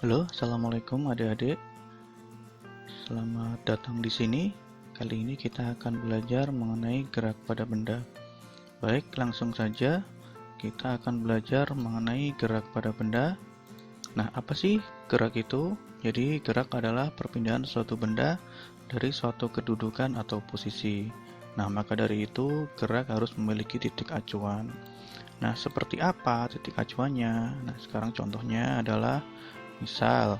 Halo, assalamualaikum adik-adik. Selamat datang di sini. Kali ini kita akan belajar mengenai gerak pada benda. Baik, langsung saja kita akan belajar mengenai gerak pada benda. Nah, apa sih gerak itu? Jadi, gerak adalah perpindahan suatu benda dari suatu kedudukan atau posisi. Nah, maka dari itu gerak harus memiliki titik acuan. Nah, seperti apa titik acuannya? Nah, sekarang contohnya adalah misal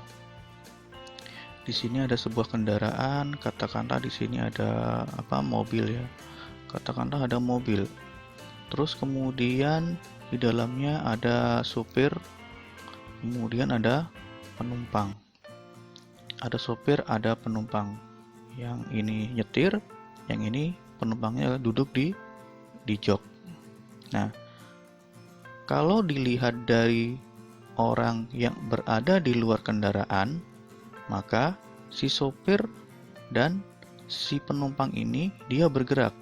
di sini ada sebuah kendaraan, katakanlah di sini ada mobil ya. Katakanlah ada mobil. Terus kemudian di dalamnya ada supir, kemudian ada penumpang. Ada supir, ada penumpang. Yang ini nyetir, yang ini penumpangnya duduk di jok. Nah, kalau dilihat dari orang yang berada di luar kendaraan, maka si sopir dan si penumpang ini dia bergerak.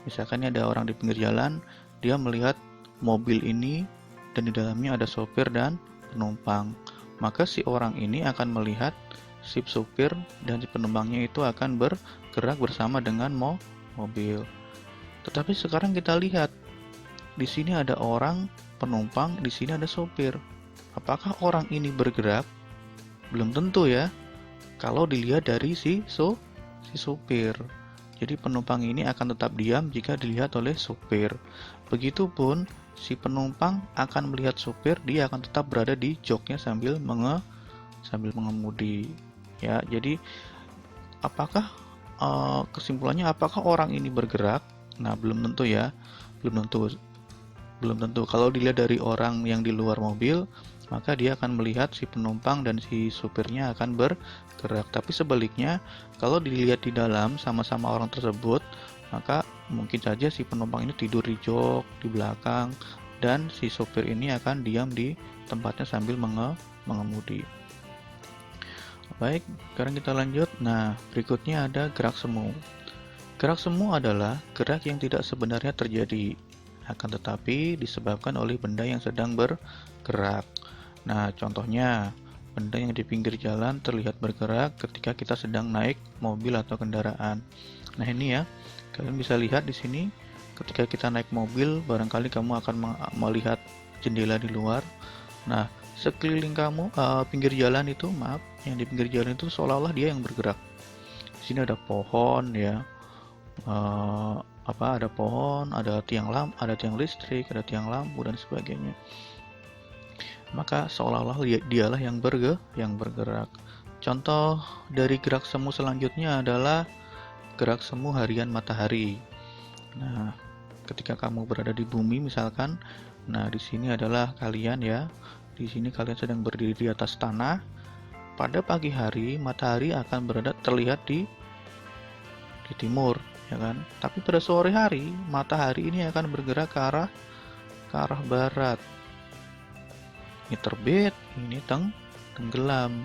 Misalkan ada orang di pinggir jalan, dia melihat mobil ini dan di dalamnya ada sopir dan penumpang. Maka si orang ini akan melihat si sopir dan si penumpangnya itu akan bergerak bersama dengan mobil. Tetapi sekarang kita lihat di sini ada orang, penumpang, di sini ada sopir. Apakah orang ini bergerak? Belum tentu ya, kalau dilihat dari si sopir. Jadi penumpang ini akan tetap diam jika dilihat oleh sopir. Begitupun si penumpang akan melihat sopir, dia akan tetap berada di joknya sambil mengemudi. Ya, jadi apakah kesimpulannya apakah orang ini bergerak? Nah, belum tentu ya, belum tentu. Kalau dilihat dari orang yang di luar mobil, maka dia akan melihat si penumpang dan si supirnya akan bergerak. Tapi sebaliknya, kalau dilihat di dalam sama-sama orang tersebut, maka mungkin saja si penumpang ini tidur di jok, di belakang, dan si supir ini akan diam di tempatnya sambil mengemudi. Baik, sekarang kita lanjut. Nah, berikutnya ada gerak semu. Gerak semu adalah gerak yang tidak sebenarnya terjadi, akan tetapi disebabkan oleh benda yang sedang bergerak. Nah, contohnya, benda yang di pinggir jalan terlihat bergerak ketika kita sedang naik mobil atau kendaraan. Nah, ini ya, kalian bisa lihat di sini, ketika kita naik mobil, barangkali kamu akan melihat jendela di luar. Nah, sekeliling kamu, pinggir jalan itu, yang di pinggir jalan itu seolah-olah dia yang bergerak. Di sini ada pohon ya, ada pohon, ada tiang listrik, ada tiang lampu dan sebagainya. Maka seolah-olah dialah yang bergerak. Contoh dari gerak semu selanjutnya adalah gerak semu harian matahari. Nah, ketika kamu berada di bumi misalkan, nah di sini adalah kalian ya. Di sini kalian sedang berdiri di atas tanah. Pada pagi hari matahari akan terlihat di timur, ya kan? Tapi pada sore hari matahari ini akan bergerak ke arah barat. Ini terbit, ini tenggelam.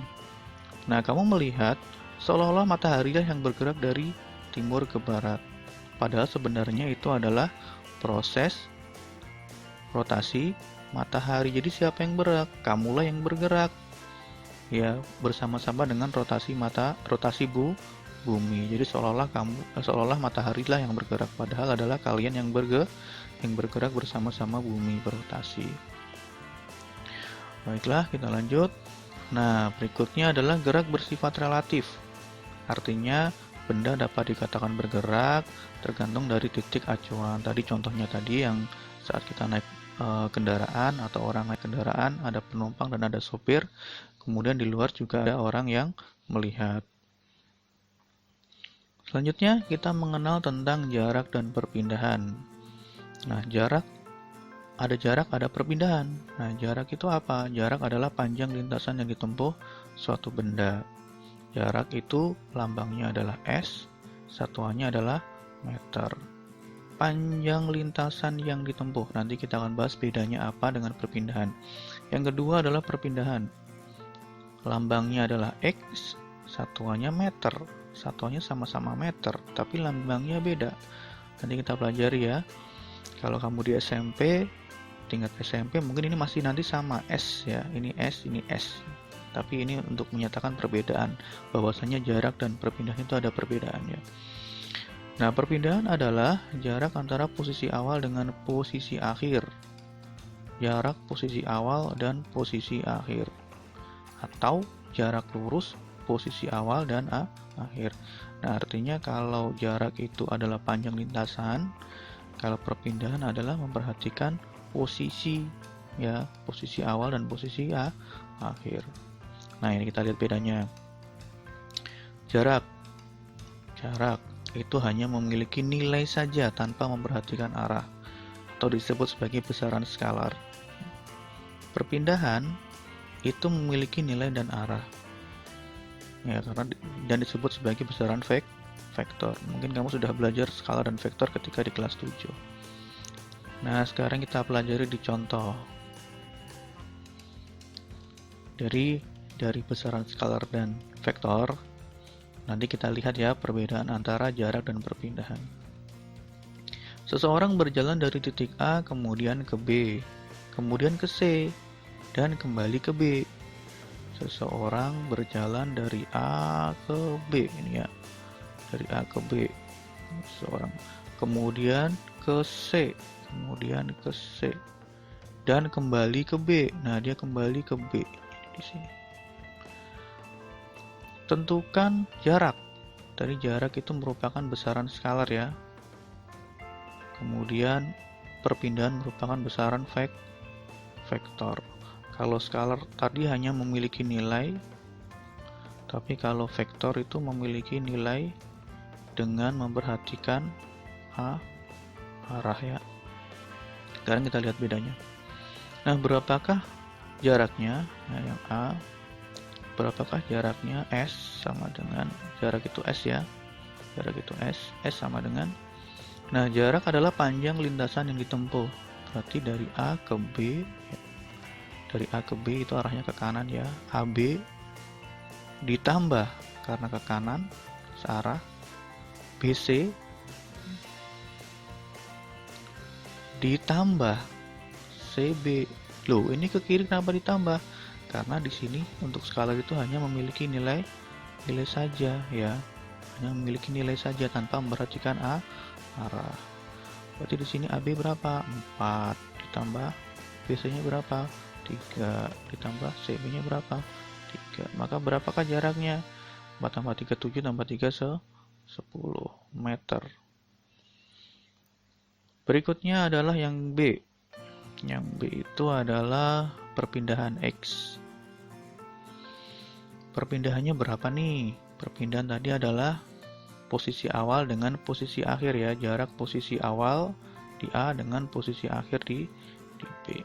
Nah, kamu melihat seolah-olah matahari yang bergerak dari timur ke barat. Padahal sebenarnya itu adalah proses rotasi matahari. Jadi siapa yang bergerak? Kamulah yang bergerak. Ya, bersama-sama dengan rotasi bumi. Jadi seolah-olah matahari lah yang bergerak, padahal adalah kalian yang bergerak bersama-sama bumi berotasi. Baiklah, kita lanjut. Nah, berikutnya adalah gerak bersifat relatif. Artinya, benda dapat dikatakan bergerak tergantung dari titik acuan. Tadi contohnya yang saat kita naik kendaraan atau orang naik kendaraan, ada penumpang dan ada sopir. Kemudian di luar juga ada orang yang melihat. Selanjutnya, kita mengenal tentang jarak dan perpindahan. Nah, ada jarak, ada perpindahan. Nah, jarak itu apa? Jarak adalah panjang lintasan yang ditempuh suatu benda. Jarak itu lambangnya adalah S, satuannya adalah meter. Panjang lintasan yang ditempuh. Nanti kita akan bahas bedanya apa dengan perpindahan. Yang kedua adalah perpindahan. Lambangnya adalah X, satuannya meter. Satuannya sama-sama meter, tapi lambangnya beda. Nanti kita pelajari ya. Kalau kamu di SMP, tingkat SMP mungkin ini masih nanti sama S ya, ini S, ini S. tapi ini untuk menyatakan perbedaan, bahwasanya jarak dan perpindahan itu ada perbedaannya. Nah, perpindahan adalah jarak antara posisi awal dengan posisi akhir. Jarak posisi awal dan posisi akhir. Atau jarak lurus posisi awal dan akhir. Nah, artinya kalau jarak itu adalah panjang lintasan, kalau perpindahan adalah memperhatikan posisi, ya, posisi awal dan posisi akhir. Nah, ini kita lihat bedanya. Jarak itu hanya memiliki nilai saja tanpa memperhatikan arah, atau disebut sebagai besaran skalar. Perpindahan itu memiliki nilai dan arah, ya, dan disebut sebagai besaran vektor. Mungkin kamu sudah belajar skala dan vektor ketika di kelas 7. Nah, sekarang kita pelajari di contoh. Dari besaran skalar dan vektor, nanti kita lihat ya perbedaan antara jarak dan perpindahan. Seseorang berjalan dari titik A kemudian ke B, kemudian ke C, dan kembali ke B. Seseorang berjalan dari A ke B, ini ya, dari A ke B. Seseorang kemudian ke C, kemudian ke C, dan kembali ke B. Nah, dia kembali ke B di sini. Tentukan jarak. Dari jarak itu merupakan besaran skalar ya. Kemudian perpindahan merupakan besaran vektor. Kalau skalar tadi hanya memiliki nilai, tapi kalau vektor itu memiliki nilai dengan memperhatikan arah ya. Sekarang kita lihat bedanya. Nah, berapakah jaraknya? Nah, yang A, berapakah jaraknya? S sama dengan, jarak itu S ya, jarak itu S sama dengan, nah, jarak adalah panjang lintasan yang ditempuh, berarti dari A ke B, dari A ke B itu arahnya ke kanan ya, AB ditambah karena ke kanan searah, BC ditambah CB. Loh, ini ke kiri kenapa ditambah? Karena di sini untuk skalar itu hanya memiliki nilai saja ya, hanya memiliki nilai saja tanpa memperhatikan arah. Berarti di sini AB berapa? 4 ditambah BC-nya berapa? 3 ditambah CB-nya berapa? 3. Maka berapakah jaraknya? 4 tambah 3 7 tambah 3 10 meter. Berikutnya adalah yang B. Yang B itu adalah perpindahan X. Perpindahannya berapa nih? Perpindahan tadi adalah posisi awal dengan posisi akhir ya, jarak posisi awal di A dengan posisi akhir di B.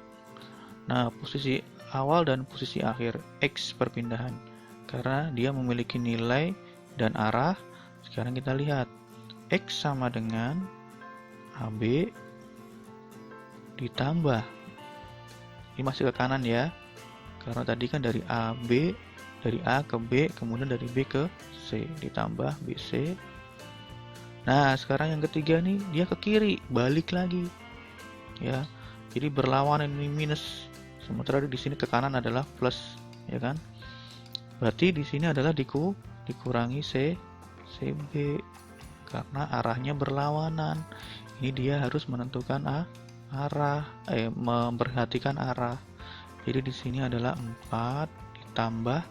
Nah, posisi awal dan posisi akhir X perpindahan, karena dia memiliki nilai dan arah. Sekarang kita lihat X sama dengan AB ditambah, ini masih ke kanan ya, karena tadi kan dari AB, dari A ke B, kemudian dari B ke C, ditambah BC. Nah, sekarang yang ketiga nih, dia ke kiri, balik lagi ya, jadi berlawanan, ini minus, sementara di sini ke kanan adalah plus ya kan. Berarti di sini adalah dikurangi CB karena arahnya berlawanan. Ini dia harus menentukan memperhatikan arah. Jadi di sini adalah 4 ditambah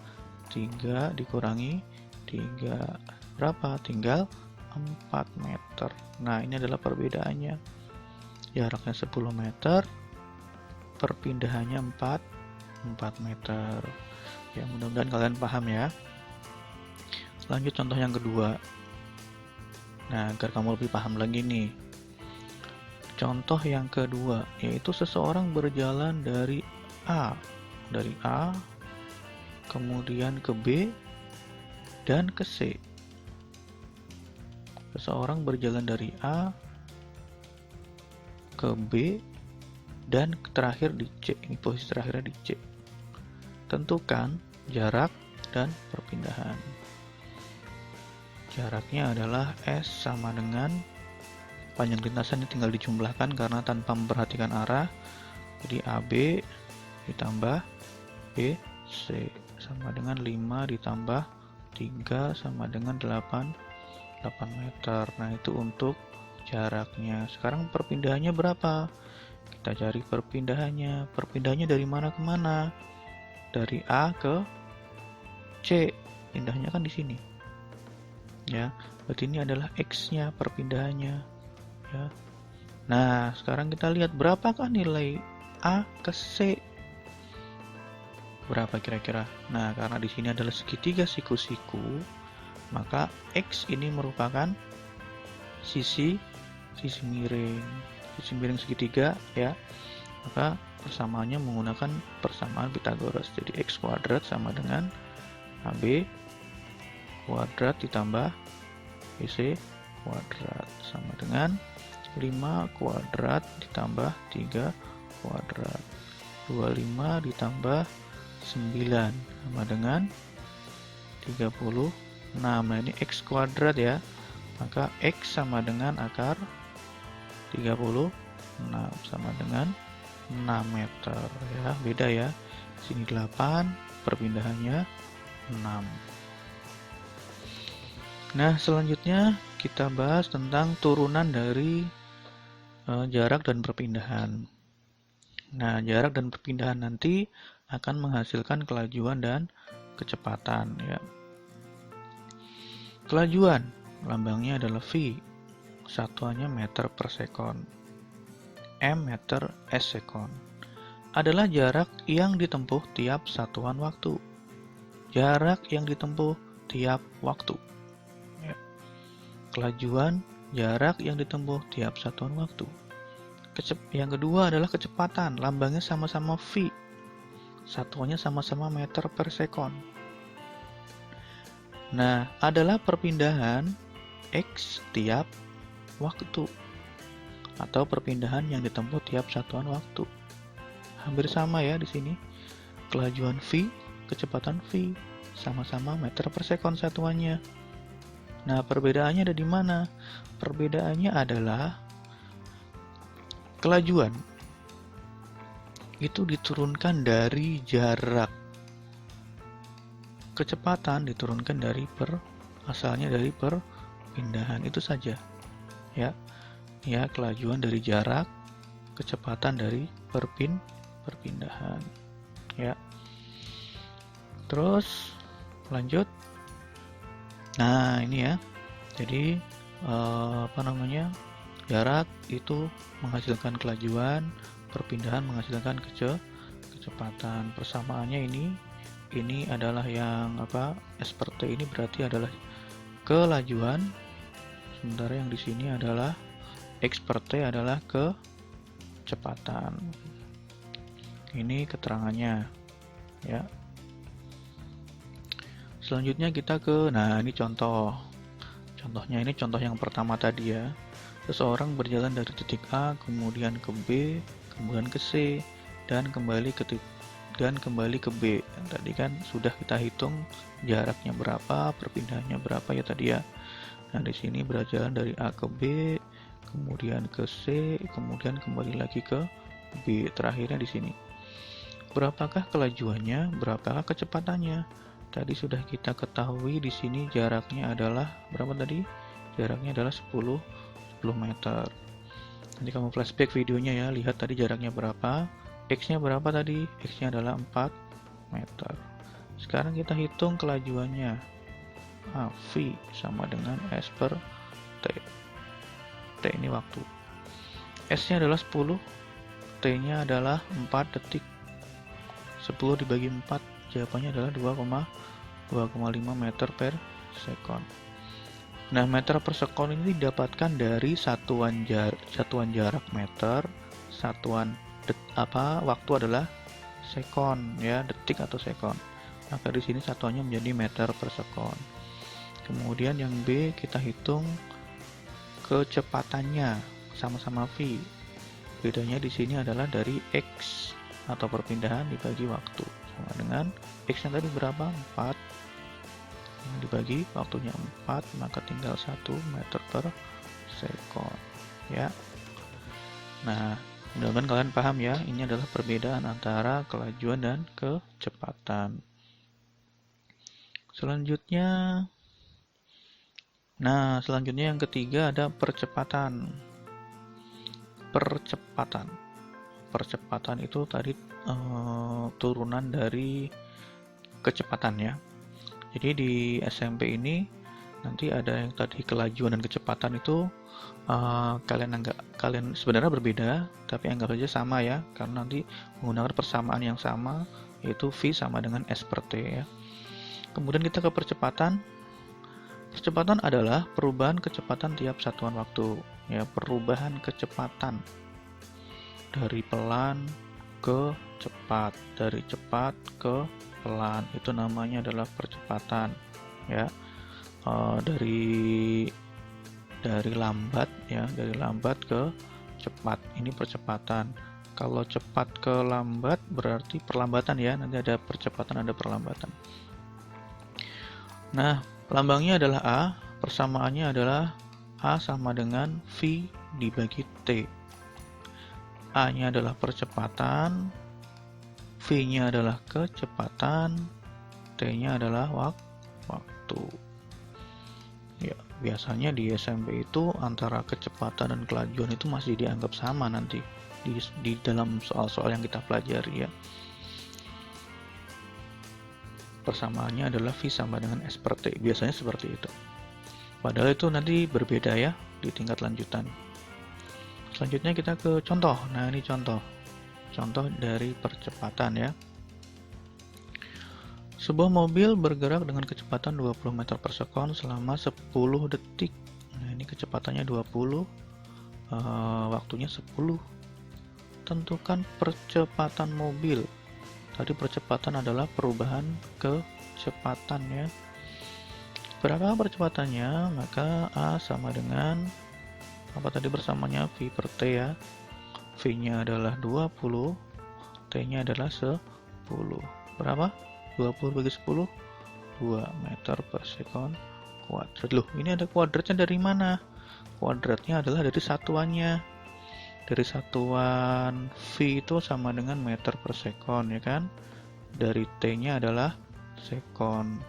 3 dikurangi 3. Berapa? Tinggal 4 meter. Nah, ini adalah perbedaannya. Jaraknya 10 meter, perpindahannya 4 meter. Ya, mudah-mudahan kalian paham ya. Lanjut contoh yang kedua. Nah, agar kamu lebih paham lagi nih. Contoh yang kedua, yaitu seseorang berjalan dari A, kemudian ke B, dan ke C. Seseorang berjalan dari A ke B dan terakhir di C. Ini posisi terakhirnya di C. Tentukan jarak dan perpindahan. Jaraknya adalah S sama dengan panjang lintasan, ini tinggal dijumlahkan karena tanpa memperhatikan arah. Jadi AB ditambah BC C sama dengan 5 ditambah 3 sama dengan 8 meter. Nah, itu untuk jaraknya. Sekarang perpindahannya berapa? Kita cari perpindahannya. Perpindahannya dari mana ke mana? Dari A ke C. Pindahnya kan di sini. Ya, berarti ini adalah X-nya perpindahannya. Ya. Nah, sekarang kita lihat berapakah nilai A ke C. Berapa kira-kira? Nah, karena di sini adalah segitiga siku-siku, maka X ini merupakan sisi miring. Sisi miring segitiga ya. Maka persamaannya menggunakan persamaan Pythagoras. Jadi X kuadrat sama dengan AB kuadrat ditambah BC kuadrat sama dengan 5 kuadrat ditambah 3 kuadrat. 25 ditambah 9 sama dengan 36. Nah, ini X kuadrat ya. Maka X sama dengan akar 36 sama dengan 6 meter ya. Beda ya. Sini 8, perpindahannya 6. Nah, selanjutnya kita bahas tentang turunan dari jarak dan perpindahan. Nah, jarak dan perpindahan nanti akan menghasilkan kelajuan dan kecepatan ya. Kelajuan lambangnya adalah V, satuannya meter per sekon. M meter s sekon adalah jarak yang ditempuh tiap satuan waktu. Jarak yang ditempuh tiap waktu. Ya. Kelajuan jarak yang ditempuh tiap satuan waktu. Yang kedua adalah kecepatan, lambangnya sama-sama V. Satuannya sama-sama meter per sekon. Nah, adalah perpindahan X tiap waktu atau perpindahan yang ditempuh tiap satuan waktu. Hampir sama ya di sini. Kelajuan V, kecepatan V, sama-sama meter per sekon satuannya. Nah, perbedaannya ada di mana? Perbedaannya adalah kelajuan itu diturunkan dari jarak. Kecepatan diturunkan dari asalnya dari perpindahan, itu saja. Ya. Ya, kelajuan dari jarak, kecepatan dari perpindahan. Ya. Terus lanjut. Nah, ini ya. Jadi jarak itu menghasilkan kelajuan, perpindahan menghasilkan kecepatan. Persamaannya ini adalah yang S per T ini berarti adalah kelajuan, sementara yang di sini adalah X per T adalah kecepatan. Ini keterangannya ya. Selanjutnya kita ini contohnya ini contoh yang pertama tadi ya. Seseorang berjalan dari titik A kemudian ke B kemudian ke C dan kembali ke B. Tadi kan sudah kita hitung jaraknya berapa, perpindahannya berapa ya tadi ya. Nah, di sini berjalan dari A ke B, kemudian ke C, kemudian kembali lagi ke B. Terakhirnya di sini. Berapakah kelajuannya? Berapakah kecepatannya? Tadi sudah kita ketahui di sini jaraknya adalah berapa tadi? Jaraknya adalah 10 meter. Nanti kamu flashback videonya ya, lihat tadi jaraknya berapa, X-nya berapa tadi? X-nya adalah 4 meter. Sekarang kita hitung kelajuannya. V sama dengan S per T. T ini waktu. S-nya adalah 10, T-nya adalah 4 detik. 10 dibagi 4, jawabannya adalah 2,5 meter per sekon. Nah, meter per sekon ini didapatkan dari satuan jarak meter, satuan waktu adalah sekon ya, detik atau sekon. Maka di sini satuannya menjadi meter per sekon. Kemudian yang B kita hitung kecepatannya sama-sama V. Bedanya di sini adalah dari X atau perpindahan dibagi waktu. Sama dengan X-nya tadi berapa? 4. Dibagi waktunya 4, maka tinggal 1 meter per sekon ya. Nah, Mudah-mudahan kalian paham ya, ini adalah perbedaan antara kelajuan dan kecepatan. Selanjutnya yang ketiga ada percepatan. Percepatan itu tadi turunan dari kecepatan ya. Jadi di SMP ini nanti ada yang tadi kelajuan dan kecepatan itu kalian sebenarnya berbeda, tapi anggap saja sama ya, karena nanti menggunakan persamaan yang sama, yaitu V sama dengan S per T ya. Kemudian kita ke percepatan. Percepatan adalah perubahan kecepatan tiap satuan waktu ya, perubahan kecepatan dari pelan ke cepat, dari cepat ke pelan, itu namanya adalah percepatan ya. Dari lambat ya, dari lambat ke cepat, ini percepatan. Kalau cepat ke lambat berarti perlambatan ya, nanti ada percepatan, ada perlambatan. Nah, lambangnya adalah A, persamaannya adalah A sama dengan V dibagi T. A-nya adalah percepatan, V-nya adalah kecepatan, T-nya adalah waktu. Ya, biasanya di SMP itu antara kecepatan dan kelajuan itu masih dianggap sama nanti di dalam soal-soal yang kita pelajari ya. Persamaannya adalah V sama dengan S per T, biasanya seperti itu. Padahal itu nanti berbeda ya di tingkat lanjutan. Selanjutnya kita ke contoh. Nah, ini contoh dari percepatan ya. Sebuah mobil bergerak dengan kecepatan 20 meter per sekon selama 10 detik. Nah, ini kecepatannya 20, waktunya 10. Tentukan percepatan mobil. Tadi percepatan adalah perubahan kecepatan ya. Berapa percepatannya? Maka A sama dengan apa tadi bersamanya V per T ya. V-nya adalah 20, T-nya adalah 10. Berapa? 20 bagi 10? 2 meter per sekon kuadrat. Loh, ini ada kuadratnya dari mana? Kuadratnya adalah dari satuannya. Dari satuan V itu sama dengan meter per sekon ya kan. Dari T-nya adalah sekon.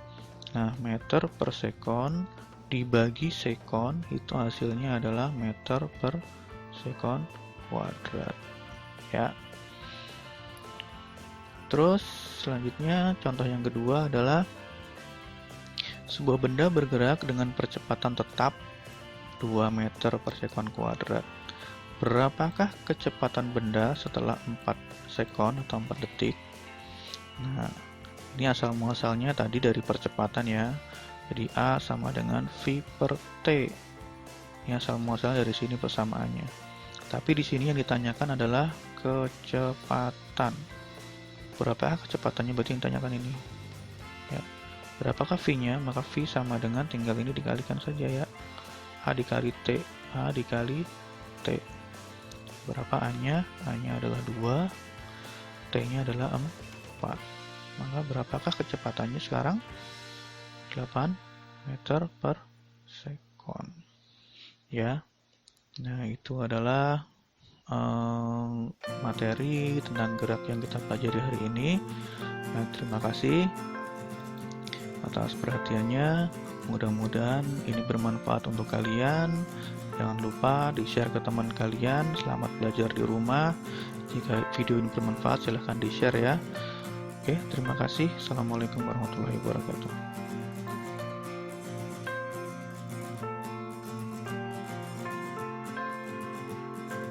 Nah, meter per sekon dibagi sekon itu hasilnya adalah meter per sekon kuadrat ya. Terus selanjutnya contoh yang kedua adalah sebuah benda bergerak dengan percepatan tetap 2 meter per sekon kuadrat. Berapakah kecepatan benda setelah 4 sekon atau 4 detik? Nah, ini asal muasalnya tadi dari percepatan ya. Jadi A sama dengan V per T. Ini asal muasalnya dari sini persamaannya. Tapi di sini yang ditanyakan adalah kecepatan. Berapakah kecepatannya? Berarti yang ditanyakan ini. Ya. Berapakah V-nya? Maka V sama dengan tinggal ini dikalikan saja ya. A dikali T, A dikali T. Berapa A-nya? A-nya adalah 2, T-nya adalah 4. Maka berapakah kecepatannya sekarang? 8 meter per sekon. Ya. Nah, itu adalah materi tentang gerak yang kita pelajari hari ini. Nah, terima kasih atas perhatiannya. Mudah-mudahan ini bermanfaat untuk kalian. Jangan lupa di-share ke teman kalian. Selamat belajar di rumah. Jika video ini bermanfaat, silahkan di-share ya. Oke, terima kasih. Assalamualaikum warahmatullahi wabarakatuh.